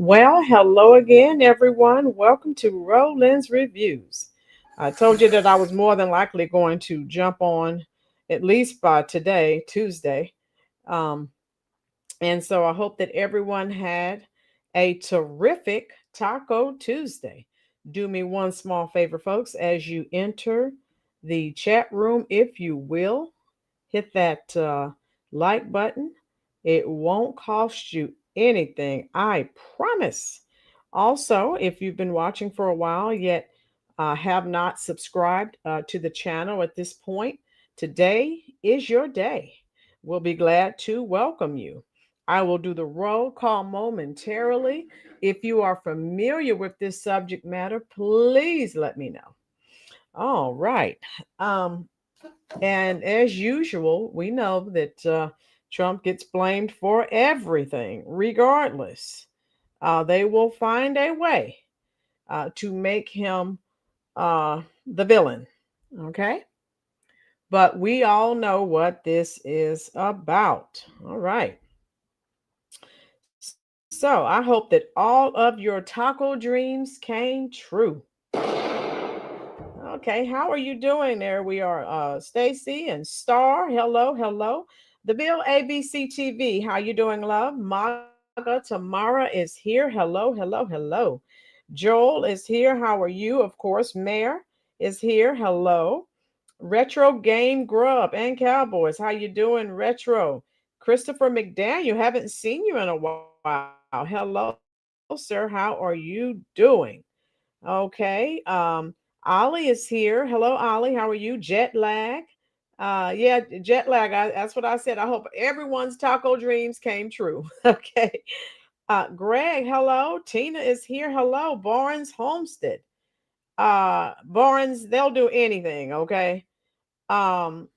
Well, hello again, everyone. Welcome to Rolynn's Reviews. I told you that I was more than likely going to jump on at least by today, Tuesday. Um, and so I hope that everyone had a terrific Taco Tuesday. Do me one small favor, folks, as you enter the chat room, if you will, hit that like button. It won't cost you anything, I promise. Also, if you've been watching for a while yet have not subscribed to the channel at this point, today is your day. We'll be glad to welcome you. I will do the roll call momentarily. If you are familiar with this subject matter, please let me know. All right. Um, and as usual, we know that Trump gets blamed for everything, regardless. They will find a way to make him the villain. Okay. But we all know what this is about. All right. So I hope that all of your taco dreams came true. Okay, how are you doing there? We are Stacy and Star. Hello, hello. The Bill ABC TV. How you doing, love? Maga Tamara is here. Hello, hello, hello. Joel is here. How are you? Of course, Mayor is here. Hello. Retro Game Grub and Cowboys. How you doing, Retro? Christopher McDaniel. Haven't seen you in a while. Hello, sir. How are you doing? Okay. Ollie is here. Hello, Ollie. How are you? Jet lag. Yeah, jet lag. That's what I said. I hope everyone's taco dreams came true. Okay. Greg, hello. Tina is here. Hello. Barnes Homestead. Barnes, they'll do anything. Okay. Um,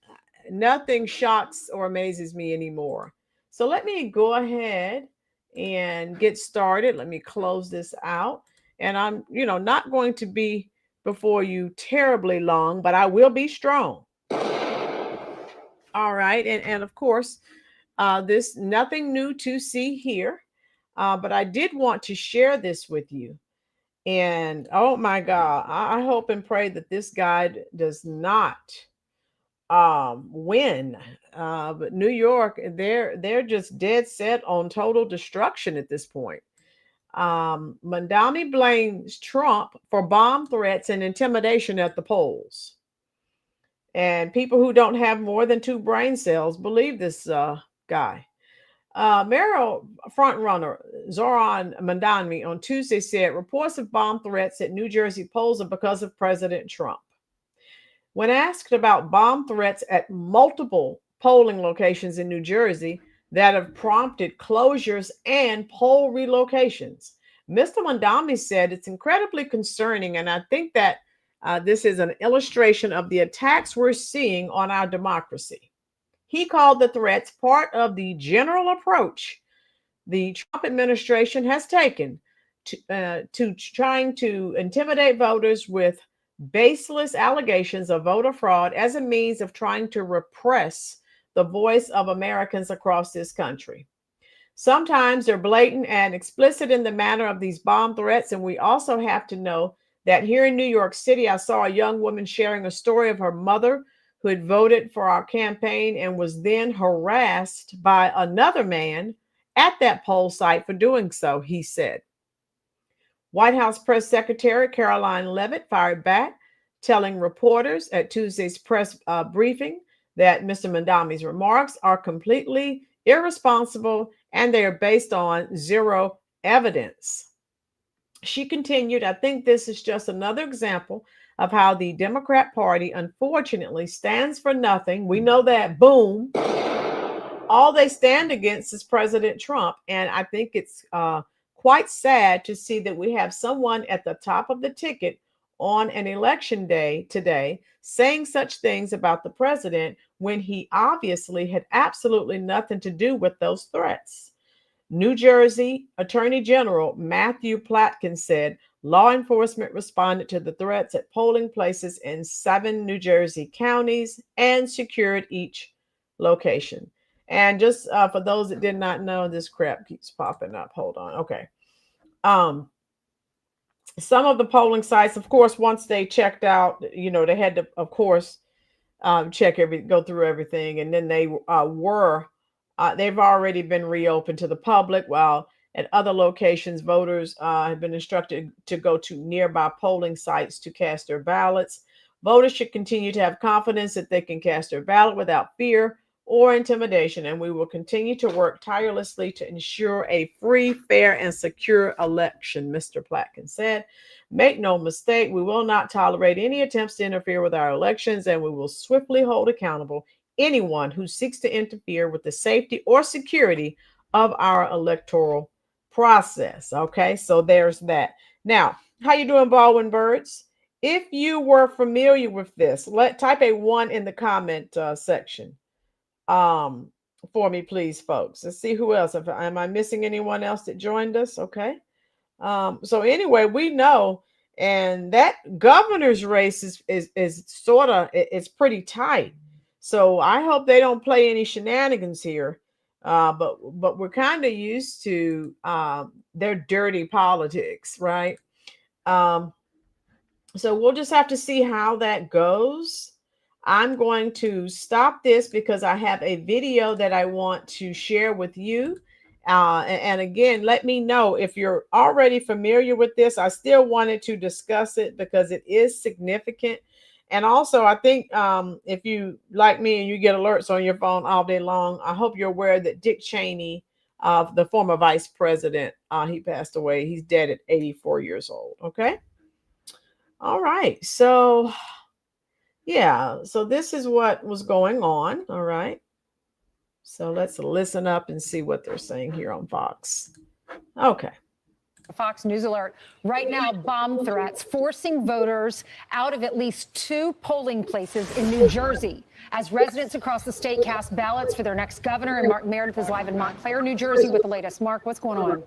Nothing shocks or amazes me anymore. So let me go ahead and get started. Let me close this out. And I'm, not going to be before you terribly long, but I will be strong. All right. And of course, this nothing new to see here. But I did want to share this with you. And oh my God, I hope and pray that this guide does not win. But New York, they're just dead set on total destruction at this point. Mamdani blames Trump for bomb threats and intimidation at the polls. And people who don't have more than two brain cells believe this guy. Mayoral frontrunner Zoran Mamdani on Tuesday said reports of bomb threats at New Jersey polls are because of President Trump. When asked about bomb threats at multiple polling locations in New Jersey that have prompted closures and poll relocations, Mr. Mamdani said it's incredibly concerning, and I think that this is an illustration of the attacks we're seeing on our democracy. He called the threats part of the general approach the Trump administration has taken to trying to intimidate voters with baseless allegations of voter fraud as a means of trying to repress the voice of Americans across this country. Sometimes they're blatant and explicit in the manner of these bomb threats, and we also have to know that here in New York City, I saw a young woman sharing a story of her mother who had voted for our campaign and was then harassed by another man at that poll site for doing so, he said. White House Press Secretary Caroline Leavitt fired back, telling reporters at Tuesday's press briefing that Mr. Mamdani's remarks are completely irresponsible and they are based on zero evidence. She continued, I think this is just another example of how the Democrat Party unfortunately stands for nothing. We know that, boom. All they stand against is President Trump. And I think it's quite sad to see that we have someone at the top of the ticket on an election day today saying such things about the president when he obviously had absolutely nothing to do with those threats. New Jersey Attorney General Matthew Platkin said law enforcement responded to the threats at polling places in 7 New Jersey counties and secured each location. And just for those that did not know, this crap keeps popping up. Hold on. Okay. Um, some of the polling sites, of course, once they checked out, they had to, of course, go through everything, and then they've already been reopened to the public. While at other locations, voters have been instructed to go to nearby polling sites to cast their ballots. Voters should continue to have confidence that they can cast their ballot without fear or intimidation, and we will continue to work tirelessly to ensure a free, fair, and secure election, Mr. Platkin said. Make no mistake, we will not tolerate any attempts to interfere with our elections, and we will swiftly hold accountable anyone who seeks to interfere with the safety or security of our electoral process. Okay, so there's that. Now, how you doing, Baldwin Birds? If you were familiar with this, type a 1 in the comment section for me, please, folks. Let's see who else. Am I missing anyone else that joined us? Okay. So anyway, we know, and that governor's race is sort of, it's pretty tight. So I hope they don't play any shenanigans here. But we're kind of used to their dirty politics, right? So we'll just have to see how that goes. I'm going to stop this because I have a video that I want to share with you. And again, let me know if you're already familiar with this. I still wanted to discuss it because it is significant. And also, I think if you, like me, and you get alerts on your phone all day long, I hope you're aware that Dick Cheney, the former vice president, he passed away. He's dead at 84 years old. Okay. All right. So, yeah. So this is what was going on. All right. So let's listen up and see what they're saying here on Fox. Okay. Fox News alert. Right now, bomb threats forcing voters out of at least 2 polling places in New Jersey as residents across the state cast ballots for their next governor. And Mark Meredith is live in Montclair, New Jersey with the latest. Mark, what's going on?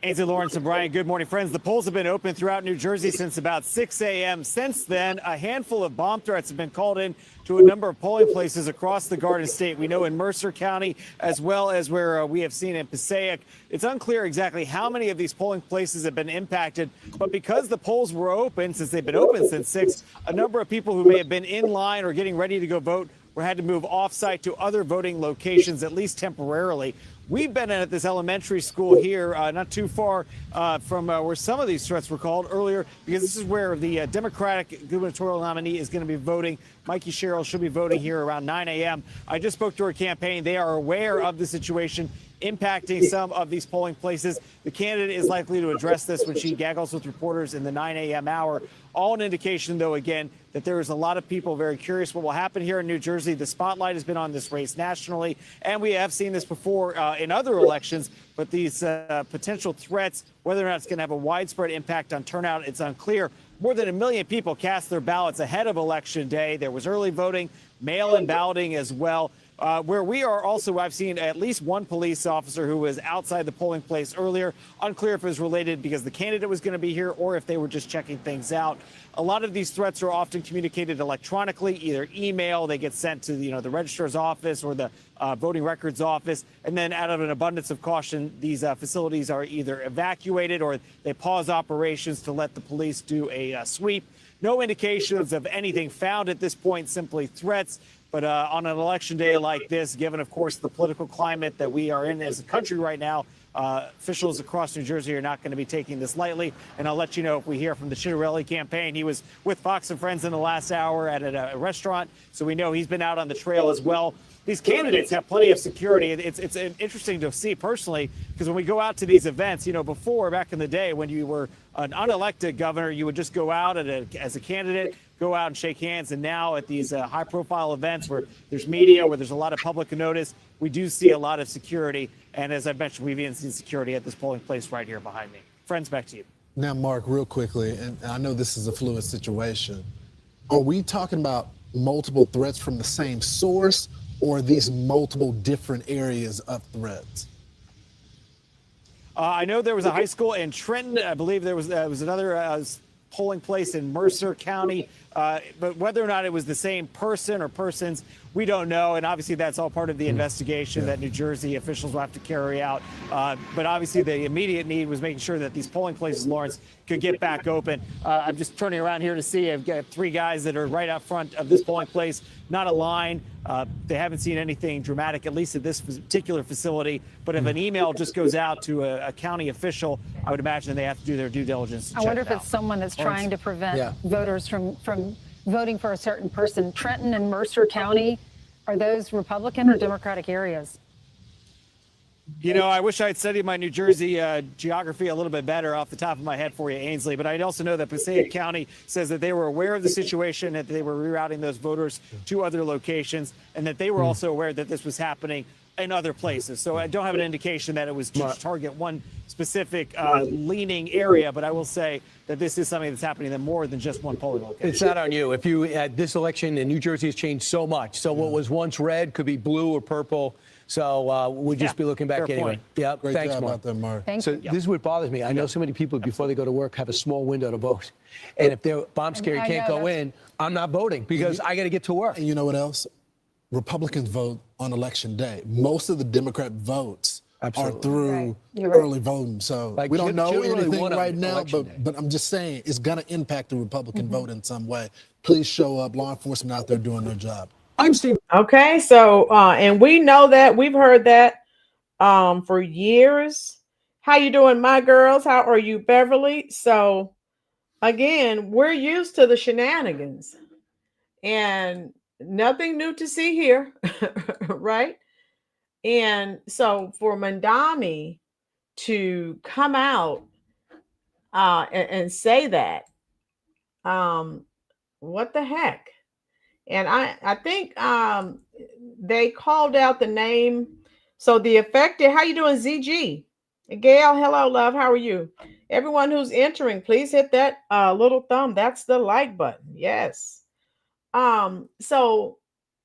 Ainsley, Lawrence, and Brian, good morning, friends. The polls have been open throughout New Jersey since about 6 a.m. Since then, a handful of bomb threats have been called in to a number of polling places across the Garden State. We know in Mercer County, as well as where we have seen in Passaic. It's unclear exactly how many of these polling places have been impacted, but because the polls were open, since they've been open since 6, a number of people who may have been in line or getting ready to go vote had to move off-site to other voting locations, at least temporarily. We've been at this elementary school here, not too far from where some of these threats were called earlier, because this is where the Democratic gubernatorial nominee is going to be voting. Mikey Sherrill should be voting here around 9 a.m. I just spoke to her campaign. They are aware of the situation impacting some of these polling places. The candidate is likely to address this when she gaggles with reporters in the 9 a.m. hour. All an indication, though, again, that there is a lot of people very curious what will happen here in New Jersey. The spotlight has been on this race nationally, and we have seen this before in other elections. But these potential threats, whether or not it's going to have a widespread impact on turnout, it's unclear. More than 1 million people cast their ballots ahead of Election Day. There was early voting, mail-in balloting as well. Where we are also, I've seen at least one police officer who was outside the polling place earlier. Unclear if it was related because the candidate was going to be here or if they were just checking things out. A lot of these threats are often communicated electronically, either email, they get sent to the registrar's office or the voting records office. And then out of an abundance of caution, these facilities are either evacuated or they pause operations to let the police do a sweep. No indications of anything found at this point, simply threats. But on an election day like this, given, of course, the political climate that we are in as a country right now, officials across New Jersey are not going to be taking this lightly. And I'll let you know if we hear from the Chitterelli campaign. He was with Fox and Friends in the last hour at a restaurant, so we know he's been out on the trail as well. These candidates have plenty of security. It's interesting to see personally, because when we go out to these events, before, back in the day when you were an unelected governor, you would just go out as a candidate, go out and shake hands. And now at these high-profile events where there's media, where there's a lot of public notice, we do see a lot of security. And as I mentioned, we've even seen security at this polling place right here behind me. Friends, back to you. Now, Mark, real quickly, and I know this is a fluid situation, are we talking about multiple threats from the same source, or are these multiple different areas of threats? I know there was a high school in Trenton. I believe there was another polling place in Mercer County. But whether or not it was the same person or persons, we don't know. And obviously, that's all part of the investigation that New Jersey officials will have to carry out. But obviously, the immediate need was making sure that these polling places, Lawrence, could get back open. I'm just turning around here to see. I've got 3 guys that are right out front of this polling place, not a line. They haven't seen anything dramatic, at least at this particular facility. But if an email just goes out to a county official, I would imagine they have to do their due diligence. I wonder if it's someone that's trying to prevent voters from voting for a certain person. Trenton and Mercer County, are those Republican or Democratic areas? You know, I wish I had studied my New Jersey geography a little bit better off the top of my head for you, Ainsley. But I also know that Passaic County says that they were aware of the situation, that they were rerouting those voters to other locations, and that they were also aware that this was happening in other places. So I don't have an indication that it was to target one specific leaning area, but I will say that this is something that's happening in more than just one polling location. It's not on you. If you had this election in New Jersey has changed so much. So what was once red could be blue or purple. So we'll just be looking back anyway. Point. Yeah, Great thanks, job Mark. out there, Mark. So this is what bothers me. I know so many people before they go to work have a small window to vote. And if they're bomb scared, I can't know, go in, I'm not voting because I got to get to work. And you know what else? Republicans vote on election day. Most of the Democrat votes are through Right. You're right. early voting. So Like, we don't know generally anything won on right now, election day. but I'm just saying it's going to impact the Republican vote in some way. Please show up. Law enforcement out there doing their job. I'm Steve. Okay, so and we know that, we've heard that for years. How you doing, my girls? How are you, Beverly? So again, we're used to the shenanigans and nothing new to see here, right? And so for Mamdani to come out and say that, what the heck? And I think they called out the name. So the affected, how you doing, ZG? Gail, hello, love. How are you? Everyone who's entering, please hit that little thumb. That's the like button. Yes. So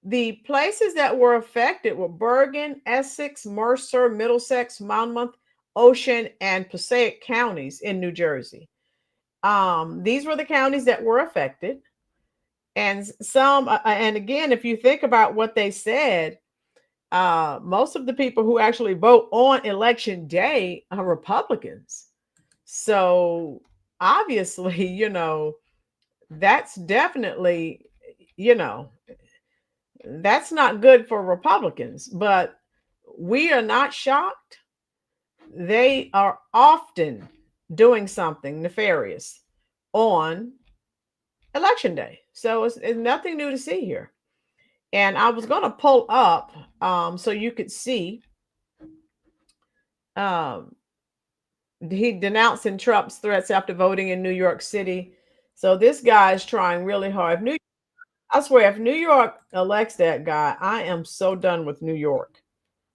the places that were affected were Bergen, Essex, Mercer, Middlesex, Monmouth, Ocean, and Passaic counties in New Jersey. These were the counties that were affected. And some, and again, if you think about what they said, most of the people who actually vote on election day are Republicans. So obviously, you know, that's definitely, you know, that's not good for Republicans, but we are not shocked. They are often doing something nefarious on election day. So it's nothing new to see here. And I was going to pull up so you could see. He denouncing Trump's threats after voting in New York City. So this guy is trying really hard. I swear, if New York elects that guy, I am so done with New York.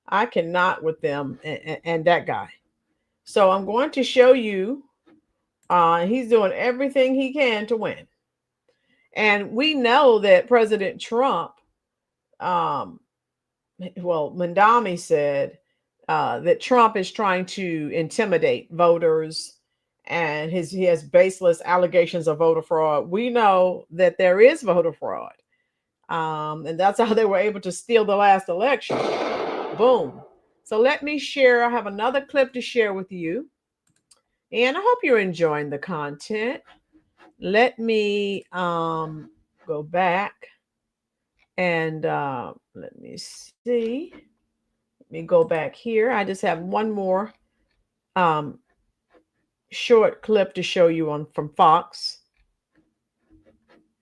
I cannot with them and that guy. So I'm going to show you. He's doing everything he can to win. And we know that President Trump, Mamdani said that Trump is trying to intimidate voters and he has baseless allegations of voter fraud. We know that there is voter fraud. And that's how they were able to steal the last election. Boom. So let me share. I have another clip to share with you. And I hope you're enjoying the content. Let me go back and let me see. Let me go back here. I just have one more short clip to show you from Fox.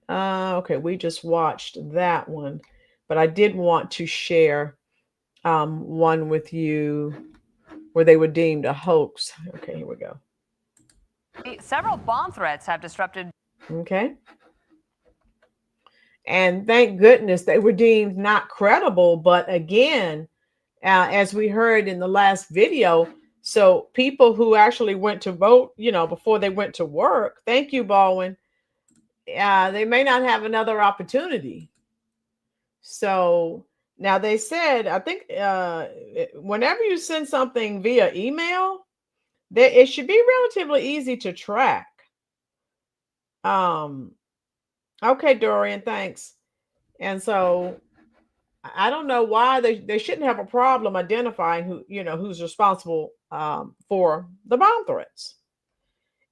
Okay, we just watched that one, but I did want to share one with you where they were deemed a hoax. Okay, here we go. Several bomb threats have disrupted. Okay. And thank goodness they were deemed not credible. But again, as we heard in the last video, so people who actually went to vote, you know, before they went to work, thank you, Baldwin, they may not have another opportunity. So now they said, I think whenever you send something via email, it should be relatively easy to track. Okay, Dorian, thanks. And so I don't know why they shouldn't have a problem identifying who's responsible for the bomb threats.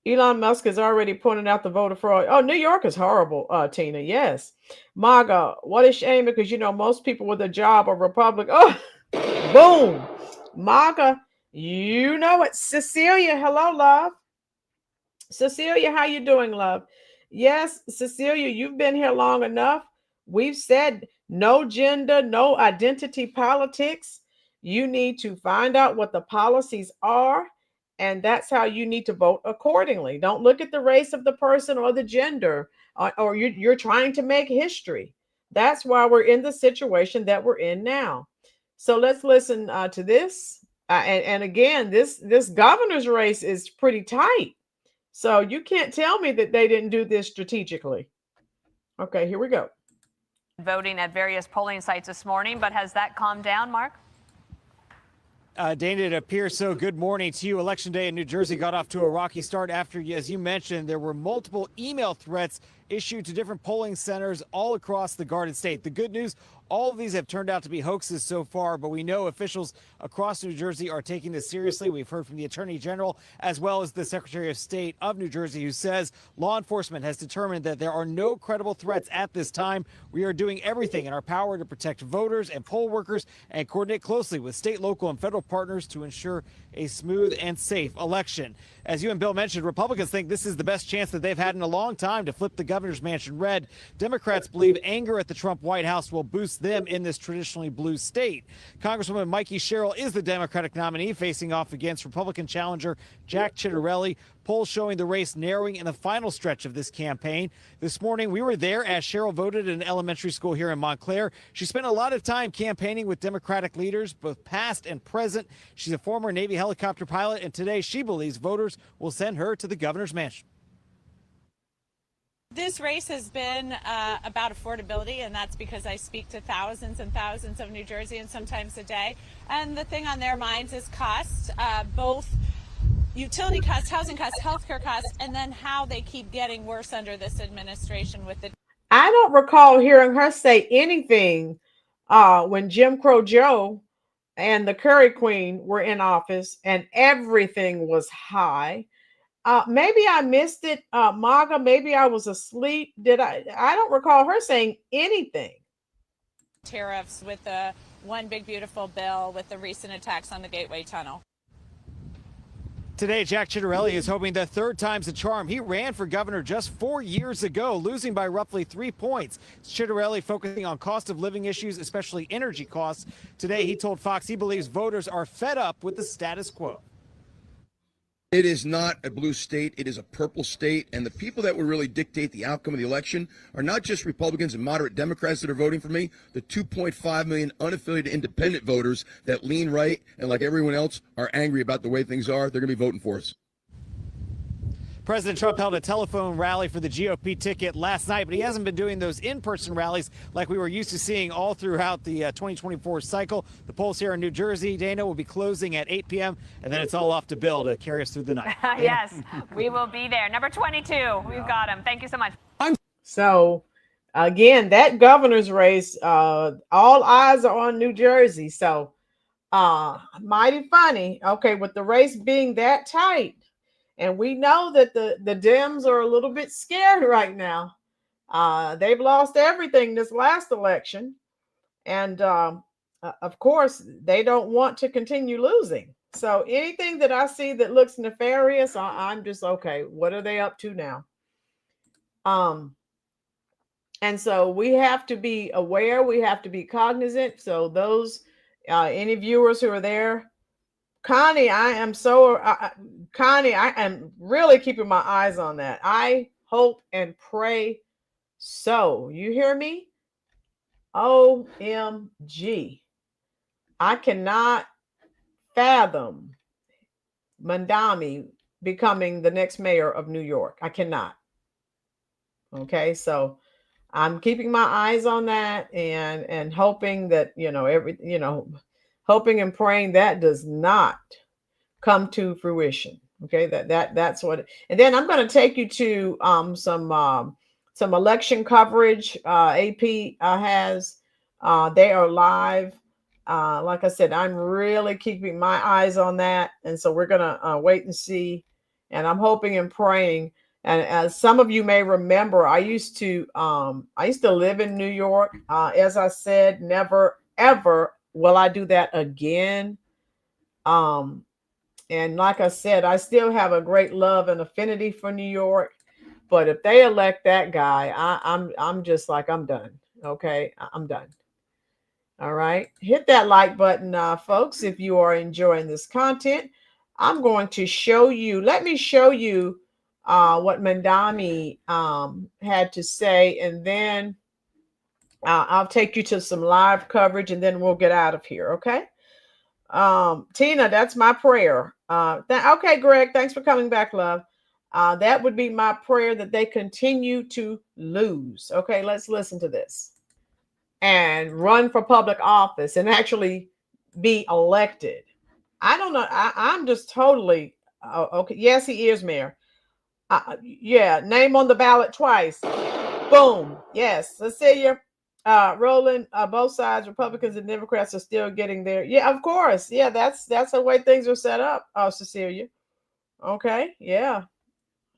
Elon Musk has already pointed out the voter fraud. Oh, New York is horrible, Tina. Yes. MAGA, what a shame because most people with a job are Republican. Oh, boom. MAGA, you know it. Cecilia, hello, love. Cecilia, how you doing, love? Yes, Cecilia, you've been here long enough. We've said no gender, no identity politics. You need to find out what the policies are, and that's how you need to vote accordingly. Don't look at the race of the person or the gender, or you're trying to make history. That's why we're in the situation that we're in now. So let's listen to this. And again, this governor's race is pretty tight. So you can't tell me that they didn't do this strategically. Okay, here we go. Voting at various polling sites this morning, but has that calmed down, Mark? Dana, it appears so. Good morning to you. Election day in New Jersey got off to a rocky start after, as you mentioned, there were multiple email threats issued to different polling centers all across the Garden State. The good news, all of these have turned out to be hoaxes so far, but we know officials across New Jersey are taking this seriously. We've heard from the Attorney General as well as the Secretary of State of New Jersey, who says law enforcement has determined that there are no credible threats at this time. We are doing everything in our power to protect voters and poll workers and coordinate closely with state, local, and federal partners to ensure a smooth and safe election. As you and Bill mentioned, Republicans think this is the best chance that they've had in a long time to flip the governor's mansion red. Democrats believe anger at the Trump White House will boost them in this traditionally blue state. Congresswoman Mikey Sherrill is the Democratic nominee facing off against Republican challenger Jack Ciattarelli. Polls showing the race narrowing in the final stretch of this campaign. This morning, we were there as Sherrill voted in an elementary school here in Montclair. She spent a lot of time campaigning with Democratic leaders, both past and present. She's a former Navy helicopter pilot, and today she believes voters will send her to the governor's mansion. This race has been about affordability, and that's because I speak to thousands and thousands of New Jerseyans sometimes a day. And the thing on their minds is cost, both utility costs, housing costs, healthcare costs, and then how they keep getting worse under this administration with the. I don't recall hearing her say anything when Jim Crow Joe and the Curry Queen were in office and everything was high. Maybe I missed it, MAGA. Maybe I was asleep. I don't recall her saying anything. Tariffs with the one big beautiful bill with the recent attacks on the Gateway Tunnel. Today, Jack Ciattarelli is hoping the third time's a charm. He ran for governor just 4 years ago, losing by roughly 3 points. Ciattarelli focusing on cost of living issues, especially energy costs. Today, he told Fox he believes voters are fed up with the status quo. It is not a blue state. It is a purple state. And the people that will really dictate the outcome of the election are not just Republicans and moderate Democrats that are voting for me, the 2.5 million unaffiliated independent voters that lean right and, like everyone else, are angry about the way things are. They're going to be voting for us. President Trump held a telephone rally for the GOP ticket last night, but he hasn't been doing those in-person rallies like we were used to seeing all throughout the 2024 cycle. The polls here in New Jersey, Dana, will be closing at 8 p.m., and then it's all off to Bill to carry us through the night. Yes, we will be there. Number 22, we've got him. Thank you so much. So, again, that governor's race, all eyes are on New Jersey. So, mighty funny. Okay, with the race being that tight, and we know that the Dems are a little bit scared right now. They've lost everything this last election. And of course, they don't want to continue losing. So anything that I see that looks nefarious, I'm just, okay, what are they up to now? And so we have to be aware. We have to be cognizant. So those, any viewers who are there, Connie, Connie, I am really keeping my eyes on that. I hope and pray so. You hear me? OMG. I cannot fathom Mamdani becoming the next mayor of New York. I cannot. Okay, so I'm keeping my eyes on that and hoping that, hoping and praying that does not come to fruition. Okay, that's what. And then I'm going to take you to some election coverage. AP has. They are live. Like I said, I'm really keeping my eyes on that, and so we're gonna wait and see. And I'm hoping and praying. And as some of you may remember, I used to live in New York. As I said, never ever will I do that again. And like I said, I still have a great love and affinity for New York. But if they elect that guy, I'm just like, I'm done. Okay, I'm done. All right, hit that like button, folks, if you are enjoying this content. I'm going to show you. Let me show you what Mamdani had to say, and then I'll take you to some live coverage, and then we'll get out of here. Okay. Tina, that's my prayer. Okay, Greg, thanks for coming back, love. That would be my prayer, that they continue to lose. Okay, let's listen to this. And run for public office and actually be elected. I don't know. I'm just totally okay. Yes, he is mayor. Yeah, name on the ballot twice. Boom. Yes, Cecilia. Rolynn, both sides, Republicans and Democrats, are still getting there. Yeah, of course. Yeah, that's the way things are set up, Cecilia. Okay, yeah.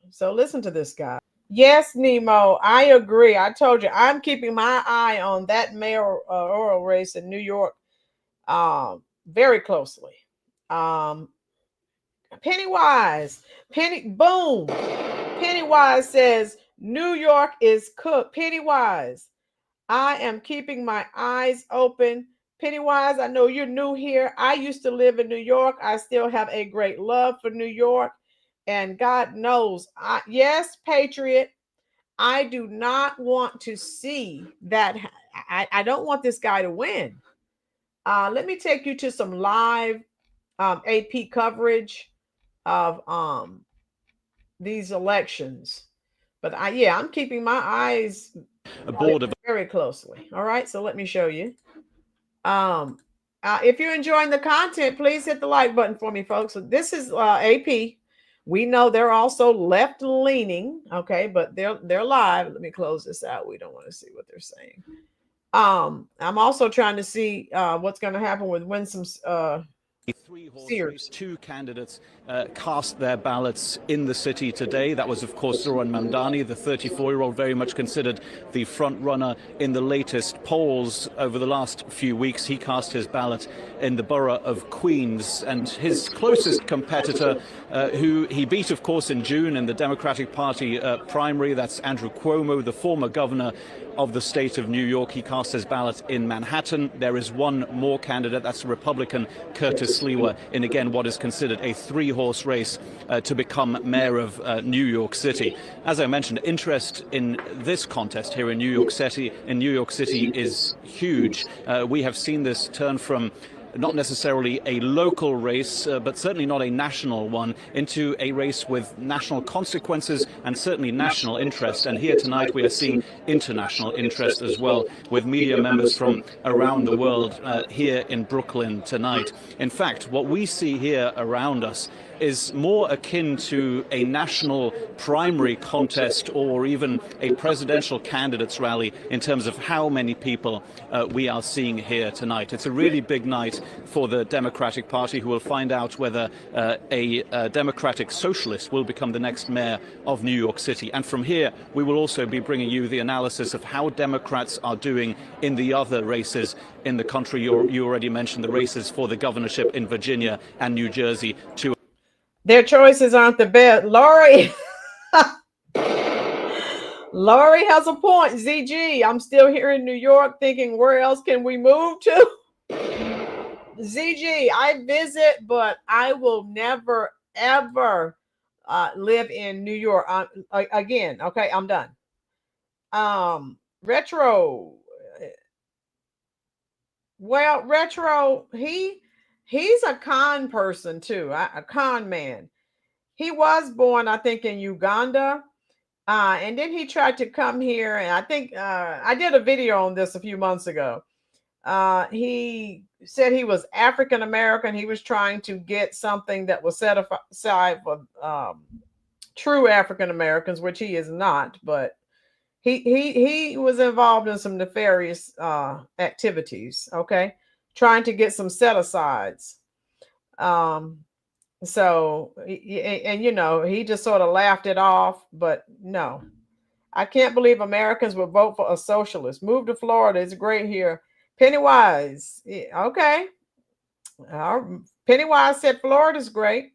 So listen to this guy. Yes, Nemo, I agree. I told you, I'm keeping my eye on that mayoral race in New York very closely. Pennywise, boom. Pennywise says New York is cooked. Pennywise, I am keeping my eyes open. Pennywise, I know you're new here. I used to live in New York. I still have a great love for New York. And God knows, yes, Patriot, I do not want to see that. I don't want this guy to win. Let me take you to some live AP coverage of these elections. But I'm keeping my eyes very closely. All right, so let me show you. If you're enjoying the content, please hit the like button for me, folks. So this is AP. We know they're also left leaning, okay, but they're live. Let me close this out. We don't want to see what they're saying. I'm also trying to see what's going to happen with Winsom's Sears. Two candidates cast their ballots in the city today. That was, of course, Mamdani, the 34-year-old, very much considered the front runner in the latest polls over the last few weeks. He cast his ballot in the borough of Queens, and his closest competitor, who he beat, of course, in June in the Democratic Party primary, that's Andrew Cuomo, the former governor of the state of New York. He cast his ballot in Manhattan. There is one more candidate, that's Republican Curtis Sliwa, in again what is considered a three-horse race to become mayor of New York City. As I mentioned, interest in this contest here in New York City is huge. We have seen this turn from not necessarily a local race, but certainly not a national one, into a race with national consequences and certainly national interest. And here tonight we are seeing international interest as well, with media members from around the world here in Brooklyn tonight. In fact, what we see here around us is more akin to a national primary contest or even a presidential candidates rally in terms of how many people we are seeing here tonight. It's a really big night for the Democratic Party, who will find out whether a Democratic socialist will become the next mayor of New York City. And from here, we will also be bringing you the analysis of how Democrats are doing in the other races in the country. You already mentioned the races for the governorship in Virginia and New Jersey. Their choices aren't the best. Lori has a point. ZG, I'm still here in New York thinking, where else can we move to? ZG, I visit, but I will never, ever live in New York again. Okay, I'm done. Retro. Well, Retro, he's a con person too, a con man. He was born, I think, in Uganda. And then he tried to come here. And I think I did a video on this a few months ago. He said he was African American. He was trying to get something that was set aside for true African Americans, which he is not, but he was involved in some nefarious activities, okay, trying to get some set asides. So and you know, he just sort of laughed it off, but no, I can't believe Americans would vote for a socialist. Move to Florida, it's great here. Pennywise, okay. Pennywise said Florida's great.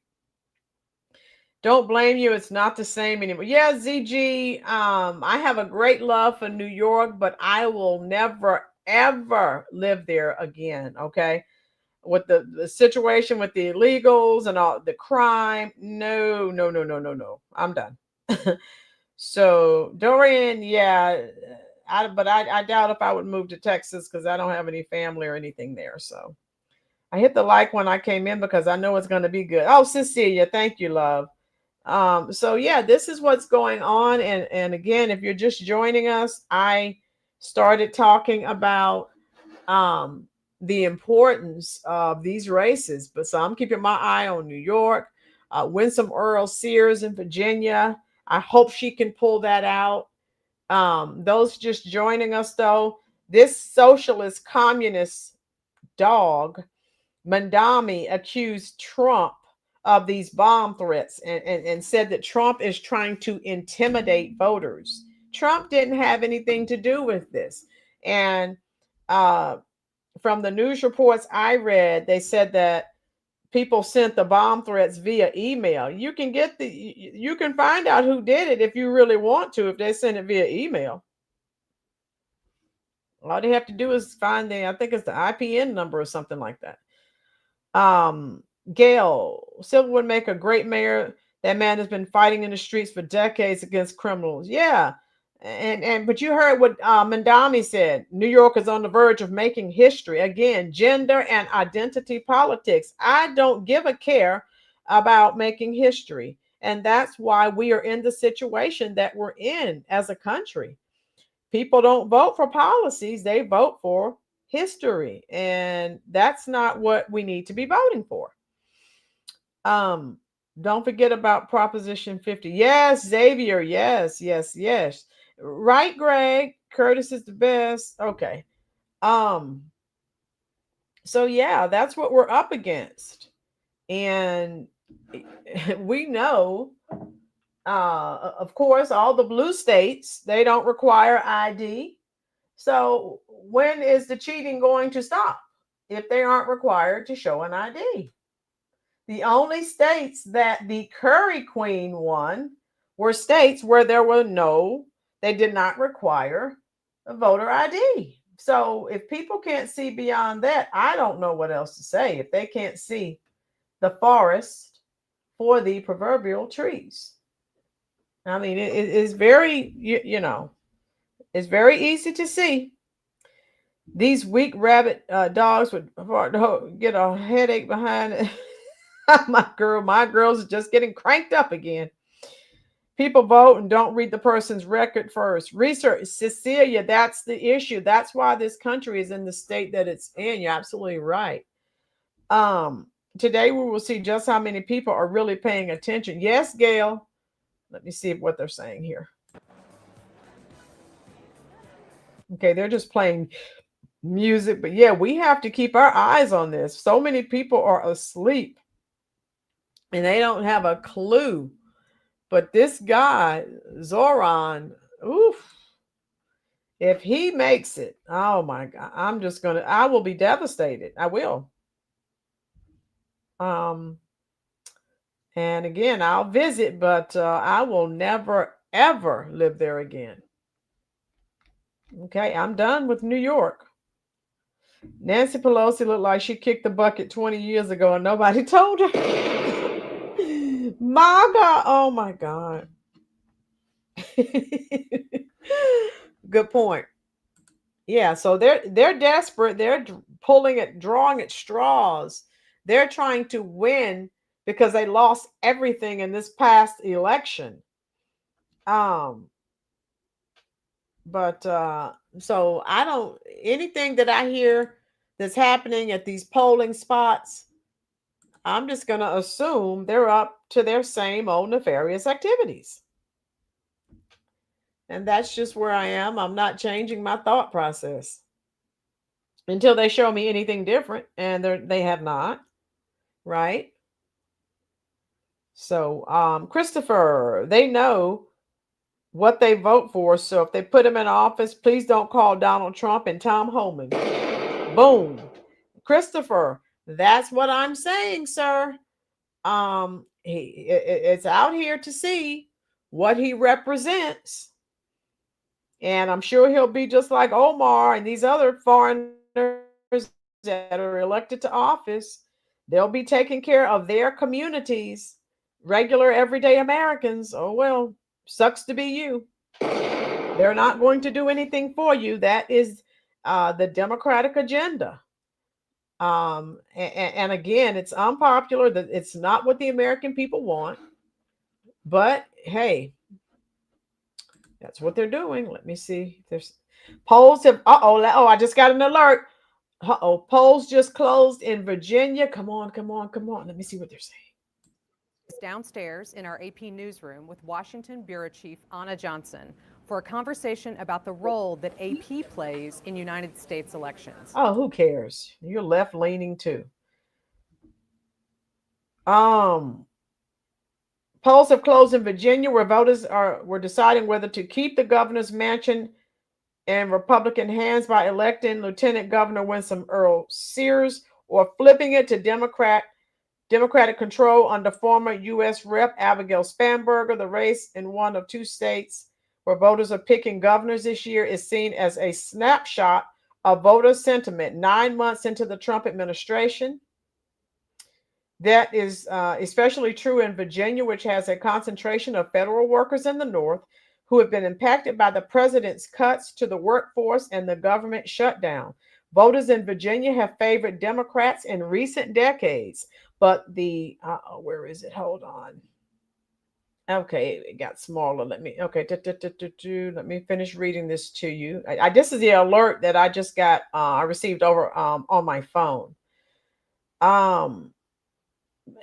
Don't blame you. It's not the same anymore. Yeah, ZG. I have a great love for New York, but I will never, ever live there again. Okay. With the situation with the illegals and all the crime. No, no, no, no, no, no. I'm done. So Dorian, yeah. I doubt if I would move to Texas because I don't have any family or anything there. So I hit the like when I came in because I know it's going to be good. Oh, Cecilia, thank you, love. So yeah, this is what's going on. And again, if you're just joining us, I started talking about the importance of these races. But so I'm keeping my eye on New York, Winsome Earl Sears in Virginia. I hope she can pull that out. Those just joining us though, this socialist communist dog, Mamdani, accused Trump of these bomb threats and said that Trump is trying to intimidate voters. Trump didn't have anything to do with this. And from the news reports I read, they said that people sent the bomb threats via email. You can you can find out who did it if you really want to, if they send it via email. All they have to do is find I think it's the IPN number or something like that. Gail, Silver would make a great mayor. That man has been fighting in the streets for decades against criminals. Yeah. But you heard what Mamdani said. New York is on the verge of making history. Again, gender and identity politics. I don't give a care about making history. And that's why we are in the situation that we're in as a country. People don't vote for policies, they vote for history. And that's not what we need to be voting for. Don't forget about Proposition 50. Yes, Xavier. Yes, yes, yes. Right, Greg. Curtis is the best. Okay. So yeah, that's what we're up against. And we know, of course, all the blue states, they don't require ID. So when is the cheating going to stop if they aren't required to show an ID? The only states that the Curry Queen won were states where they did not require a voter ID. So if people can't see beyond that, I don't know what else to say. If they can't see the forest for the proverbial trees. I mean, it's very, it's very easy to see. These weak rabbit dogs would get a headache behind it. my girls are just getting cranked up again. People vote and don't read the person's record first. Research, Cecilia, that's the issue. That's why this country is in the state that it's in. You're absolutely right. Today we will see just how many people are really paying attention. Yes, Gail. Let me see what they're saying here. Okay, they're just playing music, but yeah, we have to keep our eyes on this. So many people are asleep and they don't have a clue. But this guy, Zoran, oof, if he makes it, oh my God, I will be devastated. I will. And again, I'll visit, but I will never, ever live there again. Okay, I'm done with New York. Nancy Pelosi looked like she kicked the bucket 20 years ago and nobody told her. My God, oh my God. Good point. Yeah, so they're desperate. They're drawing at straws. They're trying to win because they lost everything in this past election. But so anything that I hear that's happening at these polling spots, I'm just going to assume they're up to their same old nefarious activities. And that's just where I am. I'm not changing my thought process until they show me anything different, and they have not, right? So, Christopher, they know what they vote for. So if they put him in office, please don't call Donald Trump and Tom Homan. Boom. Christopher, that's what I'm saying, sir. It's out here to see what he represents. And I'm sure he'll be just like Omar and these other foreigners that are elected to office. They'll be taking care of their communities, regular everyday Americans. Oh, well, sucks to be you. They're not going to do anything for you. That is the Democratic agenda. And again, it's unpopular. That it's not what the American people want. But hey, that's what they're doing. Let me see. There's polls have. I just got an alert. Polls just closed in Virginia. Come on. Let me see what they're saying. Downstairs in our AP newsroom with Washington Bureau Chief Anna Johnson for a conversation about the role that AP plays in United States elections. Oh, who cares? You're left leaning too. Polls have closed in Virginia where voters were deciding whether to keep the governor's mansion in Republican hands by electing Lieutenant Governor Winsome Earl Sears or flipping it to Democratic control under former U.S. Rep. Abigail Spanberger. The race in one of two states where voters are picking governors this year is seen as a snapshot of voter sentiment 9 months into the Trump administration. That is especially true in Virginia, which has a concentration of federal workers in the North who have been impacted by the president's cuts to the workforce and the government shutdown. Voters in Virginia have favored Democrats in recent decades, but where is it? Hold on. Okay, it got smaller. Let me finish reading this to you. This is the alert that I just got. I received over on my phone.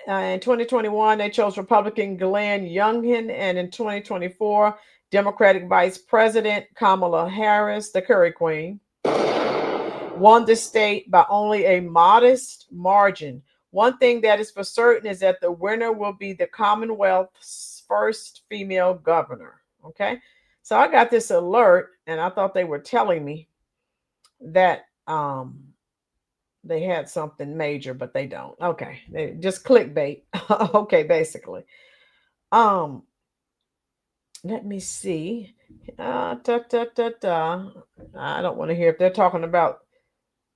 In 2021, they chose Republican Glenn Youngkin, and in 2024, Democratic Vice President Kamala Harris, the Curry Queen, won the state by only a modest margin. One thing that is for certain is that the winner will be the Commonwealth's first female governor. Okay, so I got this alert, and I thought they were telling me that they had something major, but they don't. Okay, they just clickbait. Okay, basically. Let me see. I don't want to hear if they're talking about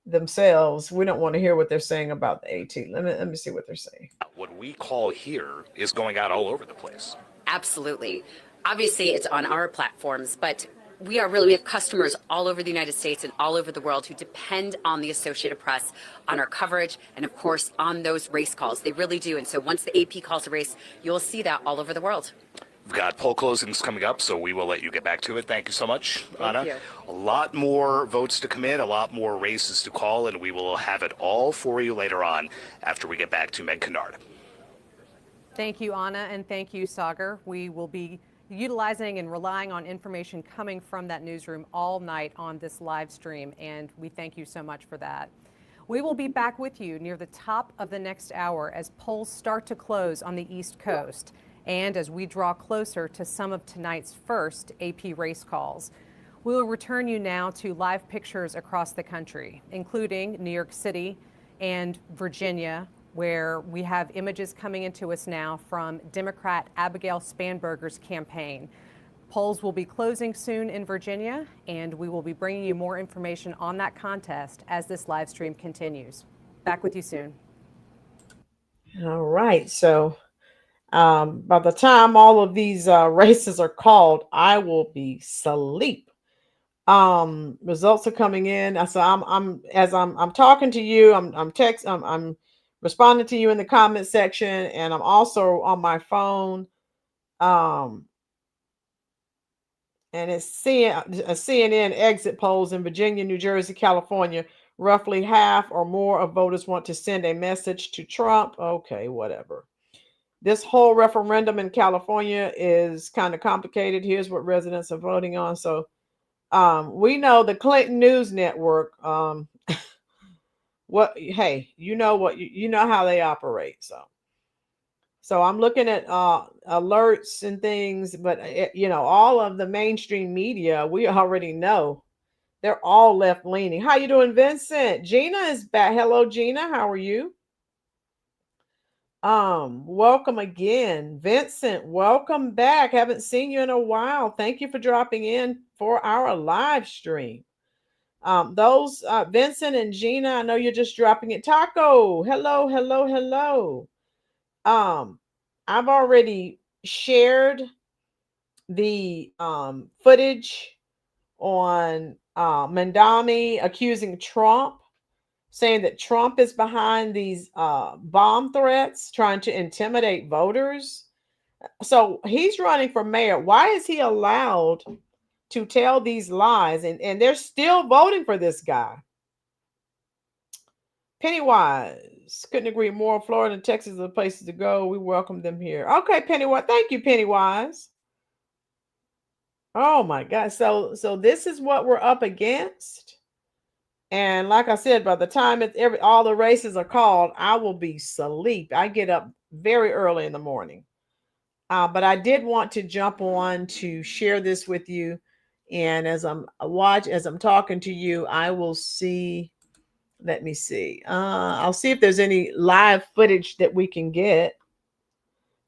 themselves. We don't want to hear what they're saying about the AT. Let me see what they're saying. What we call here is going out all over the place. Absolutely. Obviously, it's on our platforms, but we have customers all over the United States and all over the world who depend on the Associated Press, on our coverage, and of course, on those race calls. They really do. And so once the AP calls a race, you'll see that all over the world. We've got poll closings coming up, so we will let you get back to it. Thank you so much, Anna. You. A lot more votes to come in, a lot more races to call, and we will have it all for you later on after we get back to Meg Kennard. Thank you, Anna, and thank you, Sagar. We will be utilizing and relying on information coming from that newsroom all night on this live stream, and we thank you so much for that. We will be back with you near the top of the next hour as polls start to close on the East Coast and as we draw closer to some of tonight's first AP race calls. We will return you now to live pictures across the country, including New York City and Virginia, where we have images coming into us now from Democrat Abigail Spanberger's campaign. Polls will be closing soon in Virginia, and we will be bringing you more information on that contest as this live stream continues. Back with you soon. All right. So by the time all of these races are called, I will be asleep. Results are coming in. So I'm talking to you. I'm responding to you in the comment section, and I'm also on my phone. And it's CNN exit polls in Virginia, New Jersey, California. Roughly half or more of voters want to send a message to Trump. Okay, whatever. This whole referendum in California is kind of complicated. Here's what residents are voting on. So we know the Clinton News Network. Hey, you know how they operate. So I'm looking at alerts and things, but all of the mainstream media, we already know they're all left leaning. How you doing, Vincent? Gina is back. Hello, Gina. How are you? Welcome again, Vincent. Welcome back. Haven't seen you in a while. Thank you for dropping in for our live stream. Those Vincent and Gina, I know you're just dropping it. Taco, hello, hello, hello. I've already shared the footage on Mamdani accusing Trump, saying that Trump is behind these bomb threats, trying to intimidate voters. So he's running for mayor. Why is he allowed to tell these lies? And they're still voting for this guy. Pennywise, couldn't agree more. Florida and Texas are the places to go. We welcome them here. Okay, Pennywise. Thank you, Pennywise. Oh my God. So this is what we're up against. And like I said, by the time all the races are called, I will be asleep. I get up very early in the morning. But I did want to jump on to share this with you. And as I'm talking to you, I will see. Let me see. I'll see if there's any live footage that we can get.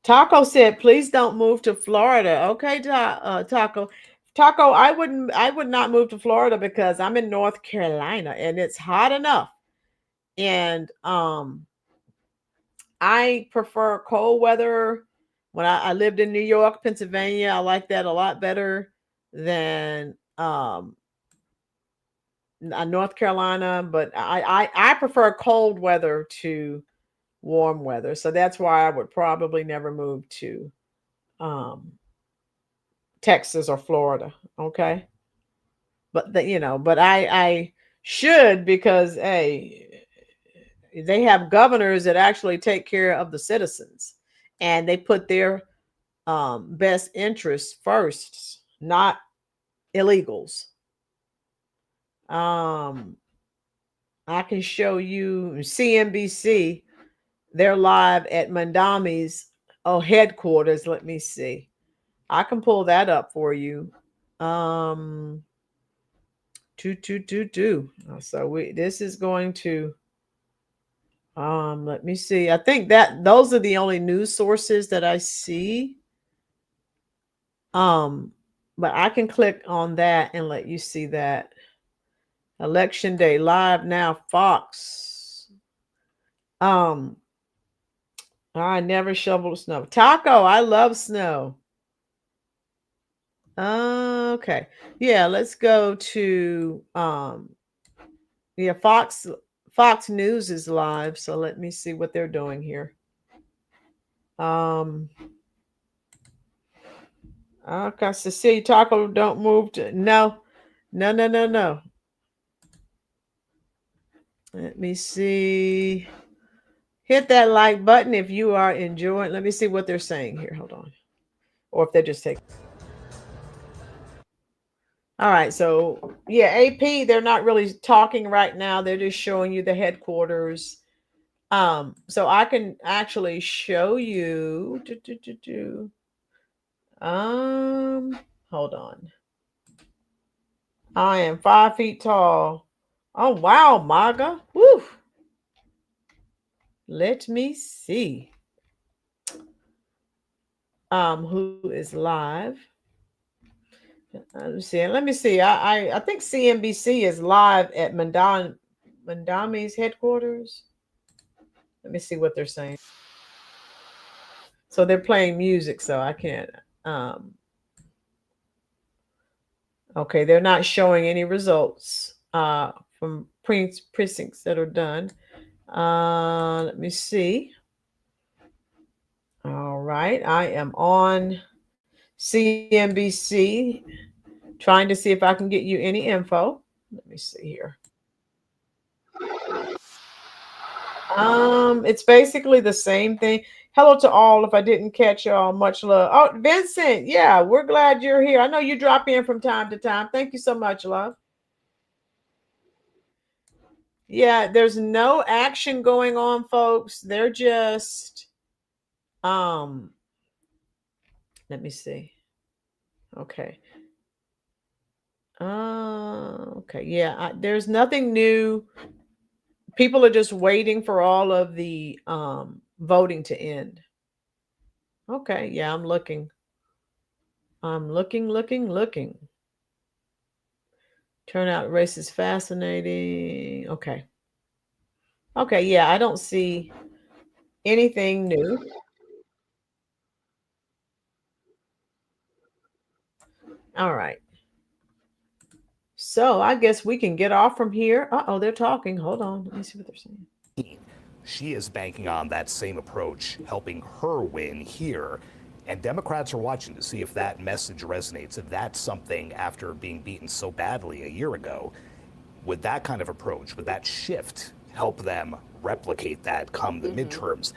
Taco said, please don't move to Florida. Okay, Taco. Taco, I would not move to Florida because I'm in North Carolina and it's hot enough. And I prefer cold weather. When I lived in New York, Pennsylvania, I like that a lot better than North Carolina, but I prefer cold weather to warm weather. So that's why I would probably never move to Texas or Florida. Okay. But but I should, because they have governors that actually take care of the citizens and they put their best interests first, not illegals. I can show you CNBC. They're live at Mamdani's headquarters. Let me see. I can pull that up for you. So this is going to let me see. I think that those are the only news sources that I see. But I can click on that and let you see that. Election Day live now, Fox. I never shoveled snow. Taco, I love snow. Okay. Yeah, let's go to Fox News is live, so let me see what they're doing here. Okay, Cecilia, Taco, don't move to no. Let me see. Hit that like button if you are enjoying. Let me see what they're saying here. Hold on. Or if they're just taking. All right. So, yeah, AP, they're not really talking right now. They're just showing you the headquarters. So I can actually show you. Hold on. I am 5 feet tall. Oh, wow, MAGA. Woo. Let me see. Who is live? Let me see. I think CNBC is live at Mamdani's headquarters. Let me see what they're saying. So they're playing music, so I can't. Okay, they're not showing any results from precincts that are done. Let me see. All right, I am on CNBC, trying to see if I can get you any info. Let me see here. It's basically the same thing. Hello to all. If I didn't catch y'all, much love. Oh, Vincent, yeah, we're glad you're here. I know you drop in from time to time. Thank you so much, love. Yeah, there's no action going on, folks. They're just let me see. Okay. Okay. Yeah, there's nothing new. People are just waiting for all of the voting to end. Okay, yeah, I'm looking. I'm looking. Turnout race is fascinating. Okay. Okay, yeah, I don't see anything new. All right. So I guess we can get off from here. Uh-oh, they're talking. Hold on. Let me see what they're saying. She is banking on that same approach, helping her win here. And Democrats are watching to see if that message resonates, if that's something after being beaten so badly a year ago. Would that kind of approach, would that shift help them replicate that come the midterms?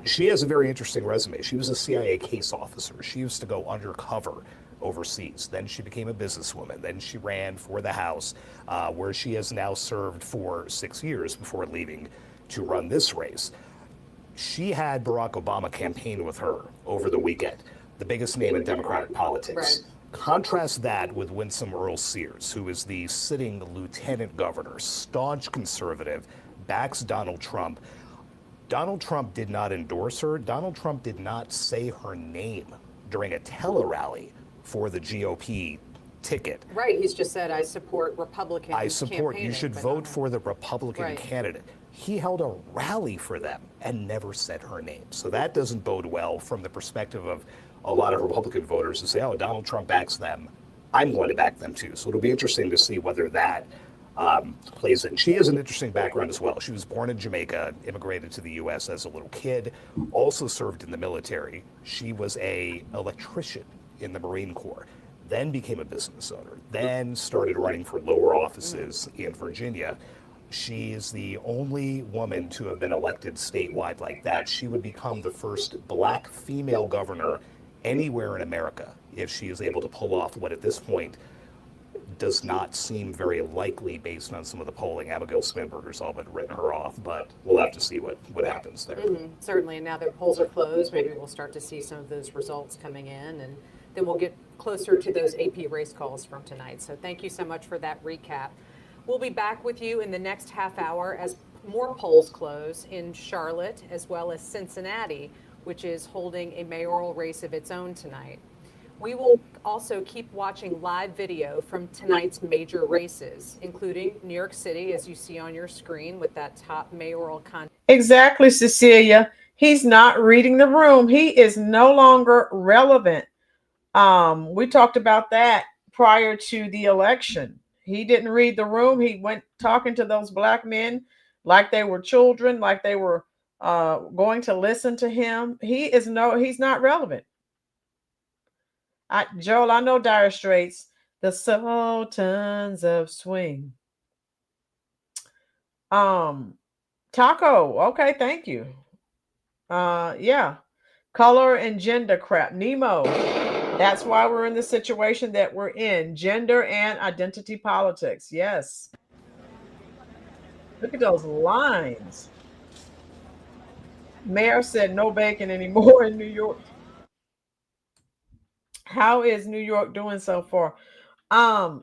She has a very interesting resume. She was a CIA case officer. She used to go undercover overseas. Then she became a businesswoman. Then she ran for the House, where she has now served for 6 years before leaving to run this race. She had Barack Obama campaign with her over the weekend, the biggest name in Democratic politics. Right. Contrast that with Winsome Earl Sears, who is the sitting lieutenant governor, staunch conservative, backs Donald Trump. Donald Trump did not endorse her. Donald Trump did not say her name during a tele-rally for the GOP ticket. Right, he's just said, I support Republican I support, you should vote for the Republican candidate. He held a rally for them and never said her name. So that doesn't bode well from the perspective of a lot of Republican voters who say, oh, Donald Trump backs them. I'm going to back them too. So it'll be interesting to see whether that plays in. She has an interesting background as well. She was born in Jamaica, immigrated to the U.S. as a little kid, also served in the military. She was an electrician in the Marine Corps, then became a business owner, then started running for lower offices in Virginia. She is the only woman to have been elected statewide like that. She would become the first black female governor anywhere in America if she is able to pull off what at this point does not seem very likely based on some of the polling. Abigail Spanberger's all but written her off, but we'll have to see what happens there. Certainly, and now that polls are closed, maybe we'll start to see some of those results coming in, and then we'll get closer to those AP race calls from tonight. So thank you so much for that recap. We'll be back with you in the next half hour as more polls close in Charlotte as well as Cincinnati, which is holding a mayoral race of its own tonight. We will also keep watching live video from tonight's major races, including New York City, as you see on your screen with that top mayoral contest. Exactly, Cecilia. He's not reading the room. He is no longer relevant. We talked about that prior to the election. He didn't read the room. He went talking to those black men like they were children, like they were going to listen to him. He's not relevant. Joel, I know Dire Straits, the Sultans of Swing. Taco, okay, thank you. Yeah, color and gender crap. Nemo, that's why we're in the situation that we're in. Gender and identity politics. Yes. Look at those lines. Mayor said no bacon anymore in New York. How is New York doing so far?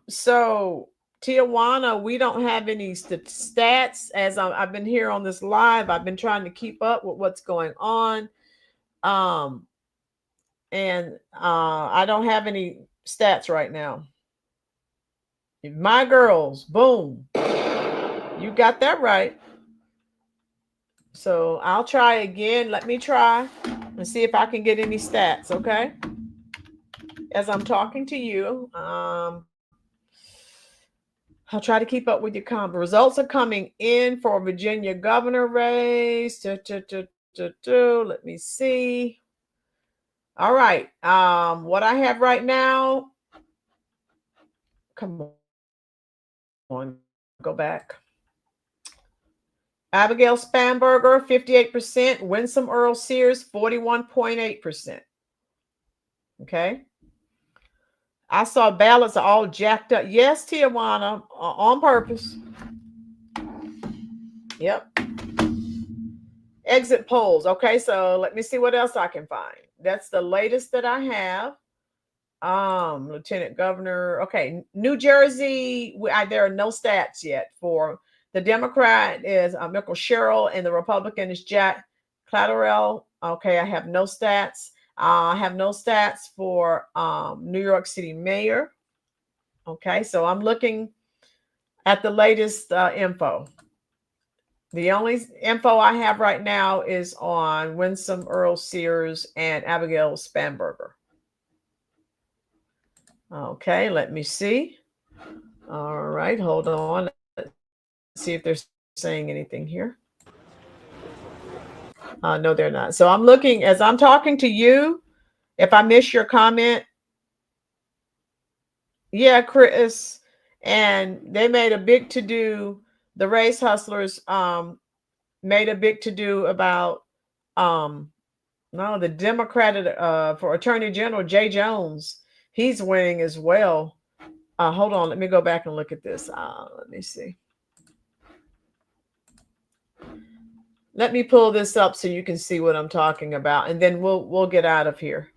So Tijuana, we don't have any stats. As I've been here on this live, I've been trying to keep up with what's going on. And I don't have any stats right now. My girls, boom. You got that right. So I'll try again. Let me try and see if I can get any stats, okay? As I'm talking to you, I'll try to keep up with your comment. Results are coming in for Virginia governor race. Let me see. All right. What I have right now. Come on. Go back. Abigail Spanberger, 58%. Winsome Earl Sears, 41.8%. Okay. I saw ballots are all jacked up. Yes, Tijuana, on purpose. Yep. Exit polls. Okay, so let me see what else I can find. That's the latest that I have. Lieutenant Governor. Okay, New Jersey. There are no stats yet. For the Democrat is Michael Sherrill, and the Republican is Jack Clatterell. Okay, I have no stats. I have no stats for New York City Mayor. Okay, so I'm looking at the latest info. The only info I have right now is on Winsome Earl Sears and Abigail Spanberger. Okay, let me see. All right, hold on. Let's see if they're saying anything here. No, they're not. So I'm looking as I'm talking to you. If I miss your comment, yeah, Chris, and they made a big to-do. The race hustlers made a big to-do about the Democrat for Attorney General Jay Jones. He's winning as well. Hold on, let me go back and look at this. Let me see. Let me pull this up so you can see what I'm talking about, and then we'll get out of here.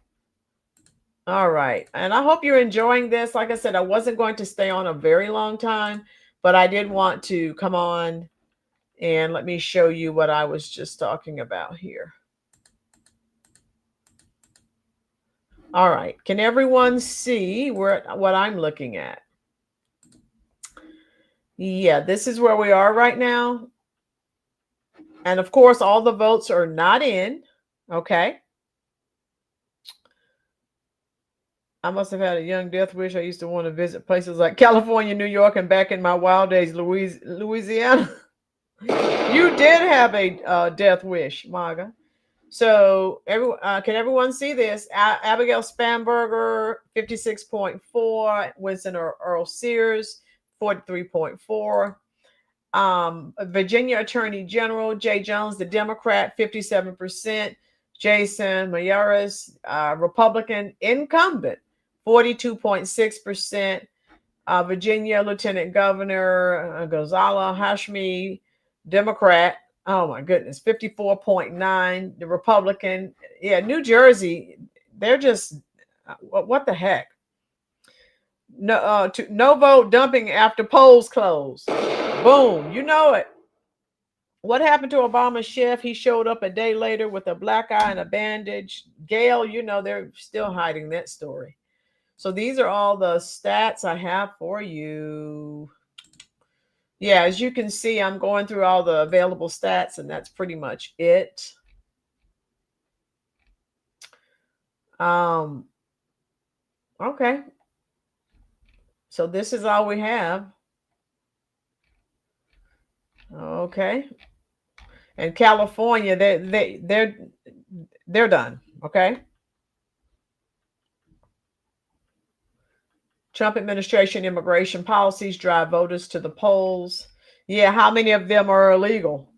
All right, and I hope you're enjoying this. Like I said, I wasn't going to stay on a very long time, but I did want to come on and let me show you what I was just talking about here. All right, can everyone see what I'm looking at? Yeah, this is where we are right now. And of course, all the votes are not in. Okay. I must have had a young death wish. I used to want to visit places like California, New York, and back in my wild days, Louisiana. You did have a death wish, Maga. So can everyone see this? Abigail Spanberger, 56.4. Winston Earl Sears, 43.4. Virginia Attorney General Jay Jones, the Democrat, 57%. Jason Mayeras, Republican incumbent, 42.6%. Virginia Lieutenant Governor Gonzalo Hashmi, Democrat. Oh my goodness, 54.9. The Republican. Yeah, New Jersey, they're just what the heck? No vote dumping after polls close. Boom, you know it. What happened to Obama's chef? He showed up a day later with a black eye and a bandage. Gail, they're still hiding that story. So these are all the stats I have for you. Yeah, as you can see, I'm going through all the available stats, and that's pretty much it. Okay. So this is all we have. Okay. And California, they're done. Okay. Trump administration immigration policies drive voters to the polls. Yeah, how many of them are illegal?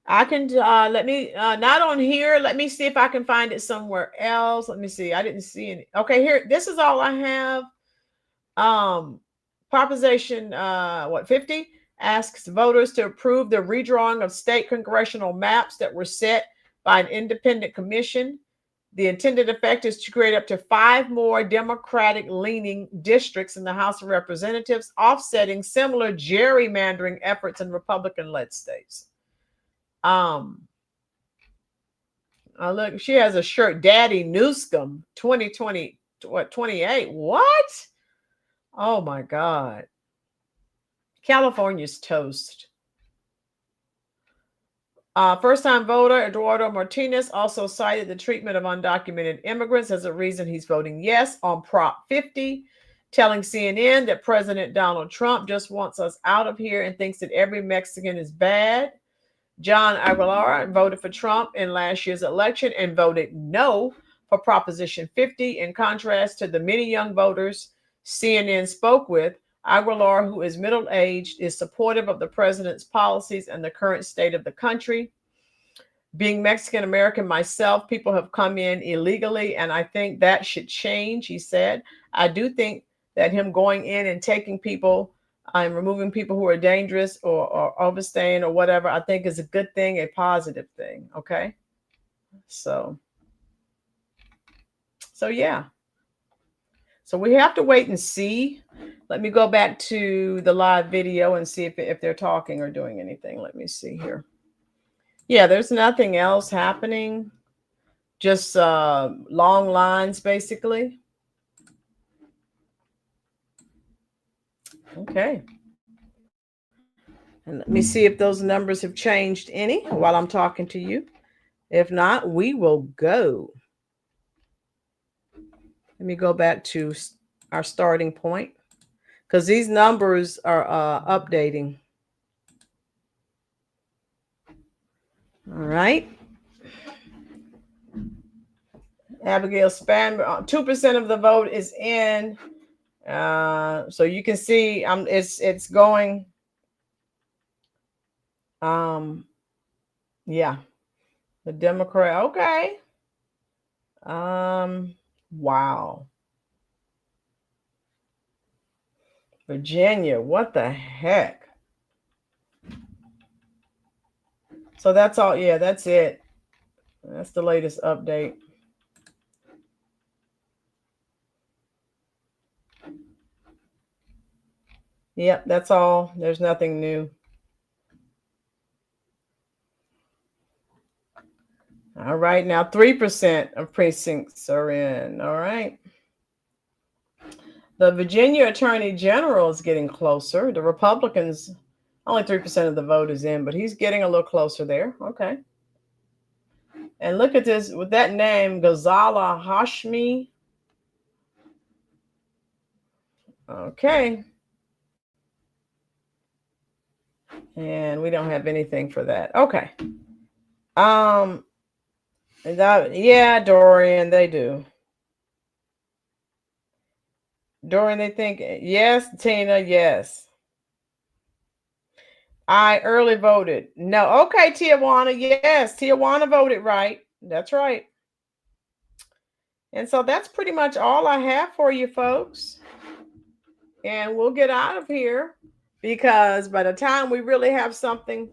I can let me not on here. Let me see if I can find it somewhere else. Let me see. I didn't see any. Okay, here. This is all I have. Proposition 50 asks voters to approve the redrawing of state congressional maps that were set by an independent commission. The intended effect is to create up to 5 more Democratic-leaning districts in the House of Representatives, offsetting similar gerrymandering efforts in Republican-led states. Look, she has a shirt, Daddy Newscomb, 2020, 28. What? Oh my God. California's toast. First-time voter Eduardo Martinez also cited the treatment of undocumented immigrants as a reason he's voting yes on Prop 50, telling CNN that President Donald Trump just wants us out of here and thinks that every Mexican is bad. John Aguilar voted for Trump in last year's election and voted no for Proposition 50. In contrast to the many young voters CNN spoke with, Aguilar, who is middle-aged, is supportive of the president's policies and the current state of the country. Being Mexican American myself, people have come in illegally, and I think that should change, he said. I do think that him going in and taking people and removing people who are dangerous or overstaying or whatever, I think is a good thing, a positive thing. Okay. So yeah. So we have to wait and see. Let me go back to the live video and see if they're talking or doing anything. Let me see here. Yeah, there's nothing else happening. Just long lines, basically. Okay. And let me see if those numbers have changed any while I'm talking to you. If not, we will go. Let me go back to our starting point because these numbers are updating. All right. Abigail Span, 2% of the vote is in. So you can see it's going. Yeah. The Democrat. Okay. Wow. Virginia, what the heck? So that's all. Yeah, that's it. That's the latest update. Yep, that's all. There's nothing new. All right, now 3% of precincts are in. All right. The Virginia Attorney General is getting closer. The Republicans, only 3% of the vote is in, but he's getting a little closer there. Okay. And look at this with that name, Ghazala Hashmi. Okay. And we don't have anything for that. Okay. Yeah, Dorian, they do. Dorian, they think, yes, Tina, yes. I early voted. No. Okay, Tijuana. Yes, Tijuana voted right. That's right. And so that's pretty much all I have for you folks. And we'll get out of here because by the time we really have something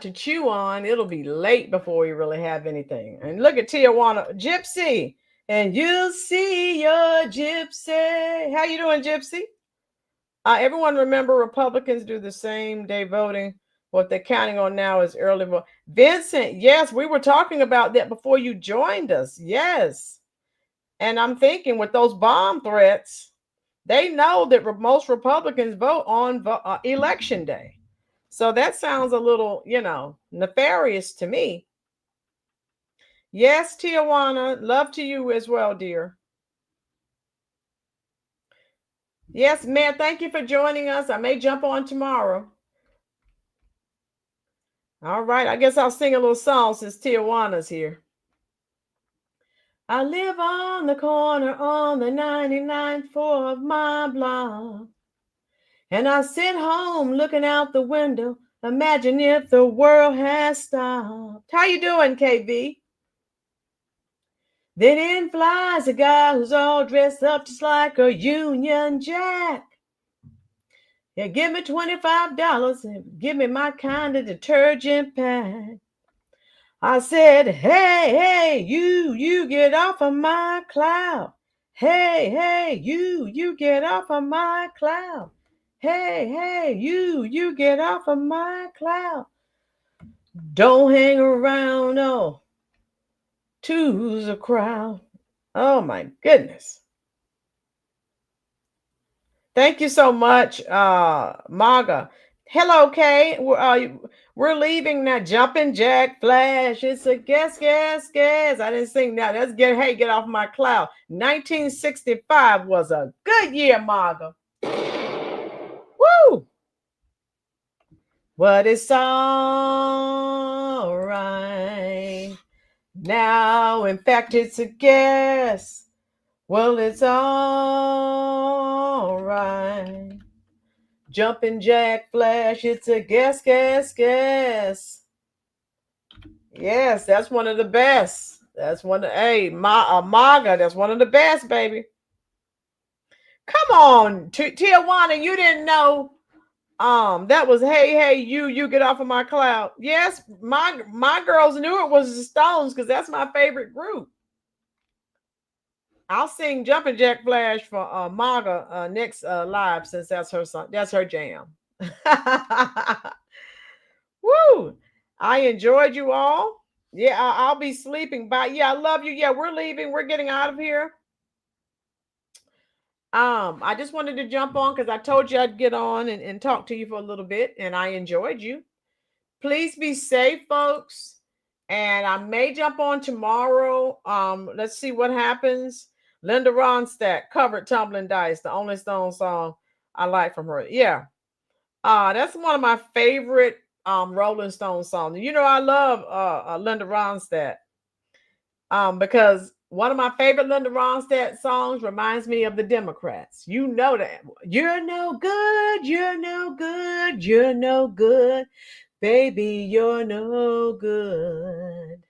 to chew on, it'll be late before we really have anything. And look at Tijuana, Gypsy, and you'll see your Gypsy. How you doing, Gypsy? Everyone remember Republicans do the same day voting. What they're counting on now is early vote. Vincent, yes, we were talking about that before you joined us. Yes. And I'm thinking with those bomb threats, they know that most Republicans vote on election day. So that sounds a little, nefarious to me. Yes, Tijuana, love to you as well, dear. Yes, man, thank you for joining us. I may jump on tomorrow. All right, I guess I'll sing a little song since Tijuana's here. I live on the corner on the 99th floor of my block. And I sit home looking out the window, imagine if the world has stopped. How you doing, KB? Then in flies a guy who's all dressed up just like a Union Jack. Yeah, give me $25 and give me my kind of detergent pack. I said, hey, you get off of my cloud. Hey, you get off of my cloud. Hey, you get off of my cloud. Don't hang around, oh, two's a crowd. Oh my goodness. Thank you so much, Maga. Hello, Kay. We're leaving now. Jumping Jack Flash. It's a guess. I didn't sing that. Let's get off my cloud. 1965 was a good year, Maga. Woo! But it's all right now. In fact, it's a guess. Well, it's all Jumping Jack Flash, it's a guess, guess, guess. Yes, that's one of the best. That's one of, hey, MAGA, that's one of the best, baby. Come on, Tijuana, you didn't know that was hey you get off of my cloud. Yes, my girls knew it was the Stones because that's my favorite group. I'll sing Jumpin' Jack Flash for MAGA next live, since that's her song. That's her jam. Woo! I enjoyed you all. Yeah, I'll be sleeping. Bye. Yeah, I love you. Yeah, we're leaving. We're getting out of here. I just wanted to jump on because I told you I'd get on and talk to you for a little bit, and I enjoyed you. Please be safe, folks. And I may jump on tomorrow. Let's see what happens. Linda Ronstadt covered Tumbling Dice, the only Stone song I like from her. Yeah. That's one of my favorite Rolling Stone songs. You know, I love Linda Ronstadt. Because one of my favorite Linda Ronstadt songs reminds me of the Democrats. You know that. You're no good, you're no good, you're no good. Baby, you're no good.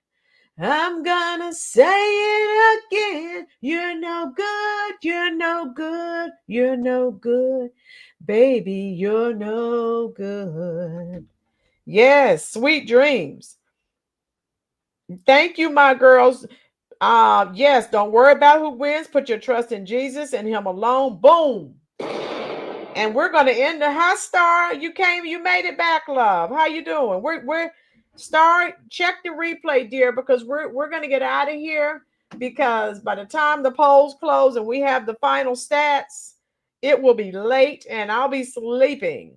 I'm gonna say it again. You're no good, you're no good, you're no good. Baby, you're no good. Yes, sweet dreams. Thank you, my girls. Yes, don't worry about who wins. Put your trust in Jesus and him alone. Boom. And we're going to end the high Star. You made it back, love. How you doing? We're Star, check the replay, dear, because we're going to get out of here, because by the time the polls close and we have the final stats, it will be late and I'll be sleeping.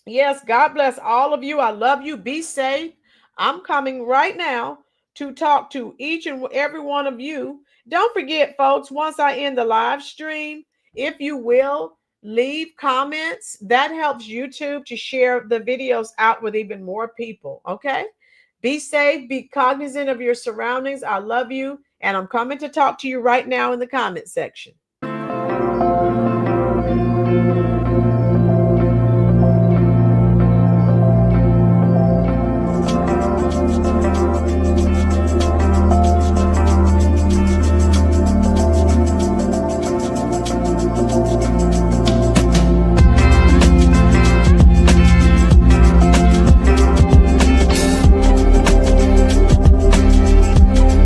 Yes, God bless all of you. I love you. Be safe. I'm coming right now to talk to each and every one of you. Don't forget, folks, once I end the live stream, if you will, leave comments. That helps YouTube to share the videos out with even more people, okay? Be safe. Be cognizant of your surroundings. I love you, and I'm coming to talk to you right now in the comment section.